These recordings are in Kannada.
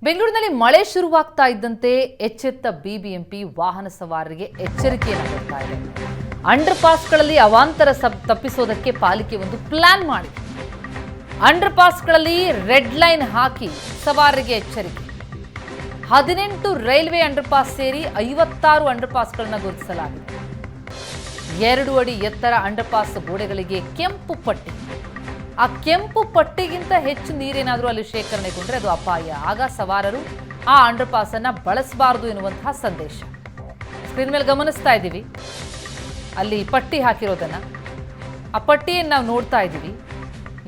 ಬೆಂಗಳೂರಿನಲ್ಲಿ ಮಳೆ ಶುರುವಾಗ್ತಾ ಇದ್ದಂತೆ ಎಚ್ಚೆತ್ತ ಬಿಬಿಎಂಪಿ ವಾಹನ ಸವಾರರಿಗೆ ಎಚ್ಚರಿಕೆಯನ್ನು ಕೊಡ್ತಾ ಇದೆ. ಅಂಡರ್ ಪಾಸ್ಗಳಲ್ಲಿ ಅವಾಂತರ ತಪ್ಪಿಸೋದಕ್ಕೆ ಪಾಲಿಕೆ ಒಂದು ಪ್ಲಾನ್ ಮಾಡಿದೆ. ಅಂಡರ್ ಪಾಸ್ಗಳಲ್ಲಿ ರೆಡ್ ಲೈನ್ ಹಾಕಿ ಸವಾರರಿಗೆ ಎಚ್ಚರಿಕೆ. 18 ರೈಲ್ವೆ ಅಂಡರ್ ಪಾಸ್ ಸೇರಿ 56 ಅಂಡರ್ ಪಾಸ್ಗಳನ್ನು ಗುರುತಿಸಲಾಗಿದೆ. 2 ಅಡಿ ಎತ್ತರ ಅಂಡರ್ ಪಾಸ್ ಗೋಡೆಗಳಿಗೆ ಕೆಂಪು ಪಟ್ಟಿ. ಆ ಕೆಂಪು ಪಟ್ಟಿಗಿಂತ ಹೆಚ್ಚು ನೀರೇನಾದರೂ ಅಲ್ಲಿ ಶೇಖರಣೆಗೊಂಡ್ರೆ ಅದು ಅಪಾಯ. ಆಗ ಸವಾರರು ಆ ಅಂಡರ್ ಪಾಸ್ ಅನ್ನ ಬಳಸಬಾರದು ಎನ್ನುವಂತಹ ಸಂದೇಶ ಸ್ಕ್ರೀನ್ ಮೇಲೆ ಗಮನಿಸ್ತಾ ಇದ್ದೀವಿ. ಅಲ್ಲಿ ಪಟ್ಟಿ ಹಾಕಿರೋದನ್ನ, ಆ ಪಟ್ಟಿಯನ್ನು ನಾವು ನೋಡ್ತಾ ಇದ್ದೀವಿ.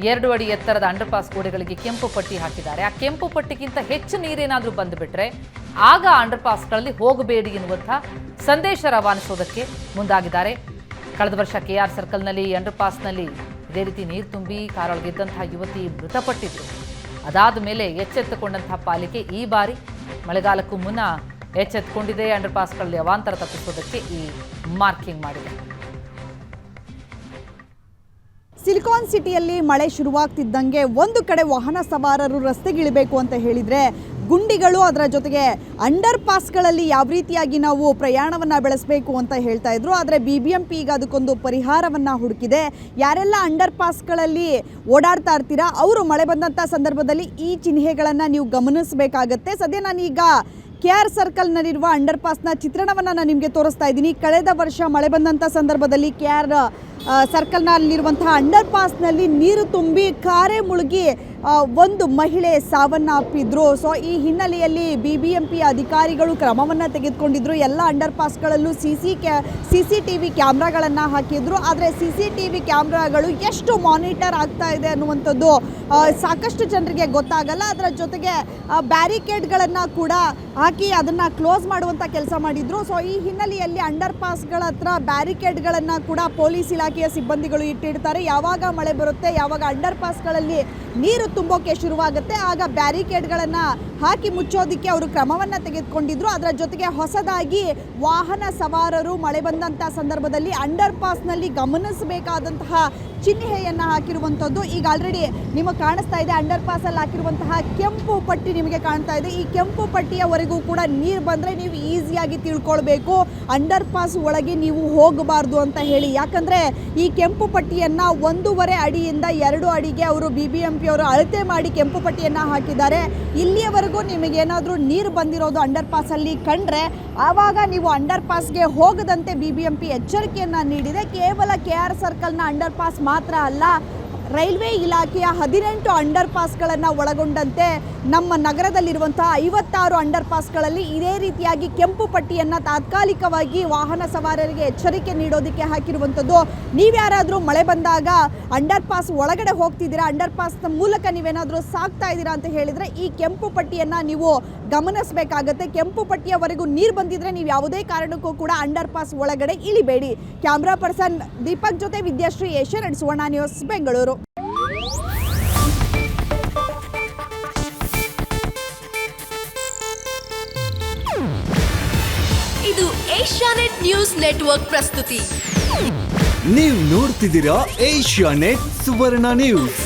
2 ಅಡಿ ಎತ್ತರದ ಅಂಡರ್ ಪಾಸ್ ಗೋಡೆಗಳಿಗೆ ಕೆಂಪು ಪಟ್ಟಿ ಹಾಕಿದ್ದಾರೆ. ಆ ಕೆಂಪು ಪಟ್ಟಿಗಿಂತ ಹೆಚ್ಚು ನೀರೇನಾದರೂ ಬಂದುಬಿಟ್ರೆ ಆಗ ಅಂಡರ್ ಪಾಸ್ಗಳಲ್ಲಿ ಹೋಗಬೇಡಿ ಎನ್ನುವಂತಹ ಸಂದೇಶ ರವಾನಿಸೋದಕ್ಕೆ ಮುಂದಾಗಿದ್ದಾರೆ. ಕಳೆದ ವರ್ಷ KR ಸರ್ಕಲ್ನಲ್ಲಿ ಅಂಡರ್ ಪಾಸ್ನಲ್ಲಿ ಇದೇ ರೀತಿ ನೀರು ತುಂಬಿ ಕಾರೊಳಗಿದ್ದಂತಹ ಯುವತಿ ಮೃತಪಟ್ಟಿದ್ರು. ಅದಾದ ಮೇಲೆ ಎಚ್ಚೆತ್ತುಕೊಂಡಂತಹ ಪಾಲಿಕೆ ಈ ಬಾರಿ ಮಳೆಗಾಲಕ್ಕೂ ಮುನ್ನ ಎಚ್ಚೆತ್ತುಕೊಂಡಿದೆ. ಅಂಡರ್ ಪಾಸ್ಗಳಲ್ಲಿ ಅವಾಂತರ ತಪ್ಪಿಸೋದಕ್ಕೆ ಈ ಮಾರ್ಕಿಂಗ್ ಮಾಡಿದೆ. ಸಿಲಿಕಾನ್ ಸಿಟಿಯಲ್ಲಿ ಮಳೆ ಶುರುವಾಗ್ತಿದ್ದಂಗೆ ಒಂದು ಕಡೆ ವಾಹನ ಸವಾರರು ರಸ್ತೆಗಿಳಿಬೇಕು ಅಂತ ಹೇಳಿದರೆ ಗುಂಡಿಗಳು, ಅದರ ಜೊತೆಗೆ ಅಂಡರ್ ಪಾಸ್ಗಳಲ್ಲಿ ಯಾವ ರೀತಿಯಾಗಿ ನಾವು ಪ್ರಯಾಣವನ್ನು ಬೆಳೆಸಬೇಕು ಅಂತ ಹೇಳ್ತಾ ಇದ್ರು. ಆದರೆ BBMP ಈಗ ಅದಕ್ಕೊಂದು ಪರಿಹಾರವನ್ನು ಹುಡುಕಿದೆ. ಯಾರೆಲ್ಲ ಅಂಡರ್ ಪಾಸ್ಗಳಲ್ಲಿ ಓಡಾಡ್ತಾ ಇರ್ತೀರಾ ಅವರು ಮಳೆ ಬಂದಂಥ ಸಂದರ್ಭದಲ್ಲಿ ಈ ಚಿಹ್ನೆಗಳನ್ನು ನೀವು ಗಮನಿಸಬೇಕಾಗತ್ತೆ. ಸದ್ಯ ನಾನೀಗ KR ಸರ್ಕಲ್ನಲ್ಲಿರುವ ಅಂಡರ್ ಪಾಸ್ನ ಚಿತ್ರಣವನ್ನು ನಾನು ನಿಮಗೆ ತೋರಿಸ್ತಾ ಇದ್ದೀನಿ. ಕಳೆದ ವರ್ಷ ಮಳೆ ಬಂದಂಥ ಸಂದರ್ಭದಲ್ಲಿ KR ಸರ್ಕಲ್ನಲ್ಲಿರುವಂತಹ ಅಂಡರ್ ಪಾಸ್ನಲ್ಲಿ ನೀರು ತುಂಬಿ ಕಾರೇ ಮುಳುಗಿ ಒಂದು ಮಹಿಳೆ ಸಾವನ್ನಪ್ಪಿದ್ರು. ಸೊ ಈ ಹಿನ್ನೆಲೆಯಲ್ಲಿ BBMP ಅಧಿಕಾರಿಗಳು ಕ್ರಮವನ್ನು ತೆಗೆದುಕೊಂಡಿದ್ರು. ಎಲ್ಲ ಅಂಡರ್ ಪಾಸ್ಗಳಲ್ಲೂ CCTV ಕ್ಯಾಮ್ರಾಗಳನ್ನು ಹಾಕಿದ್ರು. ಆದರೆ CCTV ಕ್ಯಾಮ್ರಾಗಳು ಎಷ್ಟು ಮಾನಿಟರ್ ಆಗ್ತಾ ಇದೆ ಅನ್ನುವಂಥದ್ದು ಸಾಕಷ್ಟು ಜನರಿಗೆ ಗೊತ್ತಾಗಲ್ಲ. ಅದರ ಜೊತೆಗೆ ಬ್ಯಾರಿಕೇಡ್ಗಳನ್ನು ಕೂಡ ಹಾಕಿ ಅದನ್ನು ಕ್ಲೋಸ್ ಮಾಡುವಂಥ ಕೆಲಸ ಮಾಡಿದ್ರು. ಸೊ ಈ ಹಿನ್ನೆಲೆಯಲ್ಲಿ ಅಂಡರ್ ಪಾಸ್ಗಳ ಹತ್ರ ಬ್ಯಾರಿಕೇಡ್ಗಳನ್ನು ಕೂಡ ಪೊಲೀಸ್ ಇಲಾಖೆಯ ಸಿಬ್ಬಂದಿಗಳು ಇಟ್ಟಿರ್ತಾರೆ. ಯಾವಾಗ ಮಳೆ ಬರುತ್ತೆ, ಯಾವಾಗ ಅಂಡರ್ ಪಾಸ್ಗಳಲ್ಲಿ ನೀರು ತುಂಬೋಕೆ ಶುರುವಾಗುತ್ತೆ ಆಗ ಬ್ಯಾರಿಕೇಡ್ಗಳನ್ನು ಹಾಕಿ ಮುಚ್ಚೋದಕ್ಕೆ ಅವರು ಕ್ರಮವನ್ನು ತೆಗೆದುಕೊಂಡಿದ್ರು. ಅದರ ಜೊತೆಗೆ ಹೊಸದಾಗಿ ವಾಹನ ಸವಾರರು ಮಳೆ ಬಂದಂಥ ಸಂದರ್ಭದಲ್ಲಿ ಅಂಡರ್ ಪಾಸ್ನಲ್ಲಿ ಗಮನಿಸಬೇಕಾದಂತಹ ಚಿಹ್ನೆಯನ್ನು ಹಾಕಿರುವಂಥದ್ದು ಈಗ ಆಲ್ರೆಡಿ ನಿಮಗೆ ಕಾಣಿಸ್ತಾ ಇದೆ. ಅಂಡರ್ ಪಾಸಲ್ಲಿ ಹಾಕಿರುವಂತಹ ಕೆಂಪು ಪಟ್ಟಿ ನಿಮಗೆ ಕಾಣ್ತಾ ಇದೆ. ಈ ಕೆಂಪು ಪಟ್ಟಿಯವರೆಗೂ ಕೂಡ ನೀರು ಬಂದರೆ ನೀವು ಈಸಿಯಾಗಿ ತಿಳ್ಕೊಳ್ಬೇಕು, ಅಂಡರ್ ಪಾಸ್ ಒಳಗೆ ನೀವು ಹೋಗಬಾರ್ದು ಅಂತ ಹೇಳಿ. ಯಾಕಂದರೆ ಈ ಕೆಂಪು ಪಟ್ಟಿಯನ್ನು 1.5 ಅಡಿಯಿಂದ 2 ಅಡಿಗೆ ಅವರು BBMP ಅವರು ಅಳತೆ ಮಾಡಿ ಕೆಂಪು ಪಟ್ಟಿಯನ್ನು ಹಾಕಿದ್ದಾರೆ. ಇಲ್ಲಿಯವರೆಗೂ ನಿಮಗೇನಾದರೂ ನೀರು ಬಂದಿರೋದು ಅಂಡರ್ ಪಾಸಲ್ಲಿ ಕಂಡ್ರೆ ಆವಾಗ ನೀವು ಅಂಡರ್ ಪಾಸ್ಗೆ ಹೋಗದಂತೆ BBMP ಎಚ್ಚರಿಕೆಯನ್ನು ನೀಡಿದೆ. ಕೇವಲ KR ಸರ್ಕಲ್ನ ಅಂಡರ್ ಪಾಸ್ ಮಾತ್ರ ಅಲ್ಲ, ರೈಲ್ವೆ ಇಲಾಖೆಯ 18 ಅಂಡರ್ ಪಾಸ್ಗಳನ್ನು ಒಳಗೊಂಡಂತೆ ನಮ್ಮ ನಗರದಲ್ಲಿರುವಂತಹ 56 ಅಂಡರ್ ಪಾಸ್ಗಳಲ್ಲಿ ಇದೇ ರೀತಿಯಾಗಿ ಕೆಂಪು ಪಟ್ಟಿಯನ್ನು ತಾತ್ಕಾಲಿಕವಾಗಿ ವಾಹನ ಸವಾರರಿಗೆ ಎಚ್ಚರಿಕೆ ನೀಡೋದಕ್ಕೆ ಹಾಕಿರುವಂಥದ್ದು. ನೀವ್ಯಾರಾದರೂ ಮಳೆ ಬಂದಾಗ ಅಂಡರ್ ಪಾಸ್ ಒಳಗಡೆ ಹೋಗ್ತಿದ್ದೀರಾ, ಅಂಡರ್ ಪಾಸ್ ಮೂಲಕ ನೀವೇನಾದರೂ ಸಾಗ್ತಾ ಇದ್ದೀರಾ ಅಂತ ಹೇಳಿದರೆ ಈ ಕೆಂಪು ಪಟ್ಟಿಯನ್ನು ನೀವು ಗಮನಿಸಬೇಕಾಗತ್ತೆ. ಕೆಂಪು ಪಟ್ಟಿಯವರೆಗೂ ನೀರು ಬಂದಿದ್ರೆ ನೀವು ಯಾವುದೇ ಕಾರಣಕ್ಕೂ ಕೂಡ ಅಂಡರ್ ಪಾಸ್ ಒಳಗಡೆ ಇಳಿಬೇಡಿ. ಕ್ಯಾಮ್ರಾ ಪರ್ಸನ್ ದೀಪಕ್ ಜೊತೆ ವಿದ್ಯಾಶ್ರೀ, ಏಷ್ಯಾನೆಟ್ ಸುವರ್ಣ ನ್ಯೂಸ್, ಬೆಂಗಳೂರು. ಇದು ಏಷ್ಯಾನೆಟ್ ನ್ಯೂಸ್ ನೆಟ್ವರ್ಕ್ ಪ್ರಸ್ತುತಿ. ನೀವು ನೋಡ್ತಿದ್ದೀರಾ ಏಷ್ಯಾನೆಟ್ ಸುವರ್ಣ ನ್ಯೂಸ್.